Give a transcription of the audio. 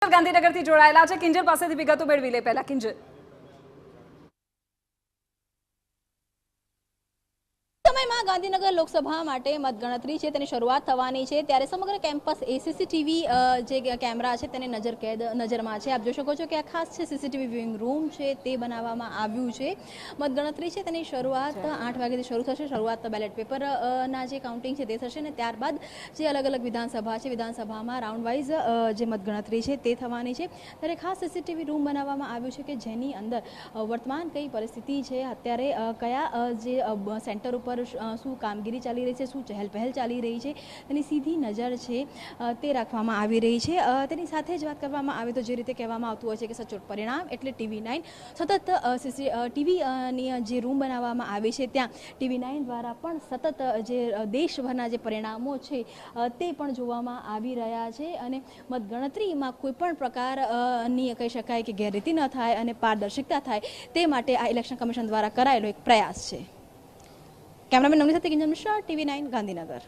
કિંજલ ગાંધીનગરથી જોડાયેલા છે। કિંજલ પાસેથી વિગતો મેળવી લે પહેલા। કિંજલ, સમયમાં ગાંધીનગર લોકસભા માટે મતગણતરી છે તેની શરૂઆત થવાની છે, ત્યારે સમગ્ર કેમ્પસ એ સીસીટીવી જે કેમેરા છે તેને નજરમાં છે। આપ જોઈ શકો છો કે આ ખાસ છે સીસીટીવી વ્યુઇંગ રૂમ છે તે બનાવવામાં આવ્યું છે। મતગણતરી છે તેની શરૂઆત 8 વાગ્યાથી શરૂ થશે। શરૂઆત બેલેટ પેપર ના જે કાઉન્ટિંગ છે તે થશે અને ત્યારબાદ જે અલગ અલગ વિધાનસભા છે, વિધાનસભામાં રાઉન્ડ વાઇઝ જે મતગણતરી છે તે થવાની છે। ત્યારે ખાસ સીસીટીવી રૂમ બનાવવામાં આવ્યું છે કે જેની અંદર વર્તમાન કઈ પરિસ્થિતિ છે, અત્યારે કયા જે સેન્ટર ઉપર શું કામગીરી ચાલી રહી છે, શું ચહેલ પહેલ ચાલી રહી છે તેની સીધી નજર છે તે રાખવામાં આવી રહી છે। તેની સાથે જ વાત કરવામાં આવે તો જે રીતે કહેવામાં આવતું હોય છે કે સચોટ પરિણામ એટલે TV9 સતત ટીવીની જે રૂમ બનાવવામાં આવી છે ત્યાં TV9 દ્વારા પણ સતત જે દેશભરના જે પરિણામો છે તે પણ જોવામાં આવી રહ્યા છે અને મતગણતરીમાં કોઈ પણ પ્રકારની કહી શકાય કે ગેરરીતિ ન થાય અને પારદર્શિકતા થાય તે માટે આ ઇલેક્શન કમિશન દ્વારા કરાયેલો એક પ્રયાસ છે। કેમેરામેન નવની સાથે કિંજલ મિશ્રા, TV9 ગાંધીનગર।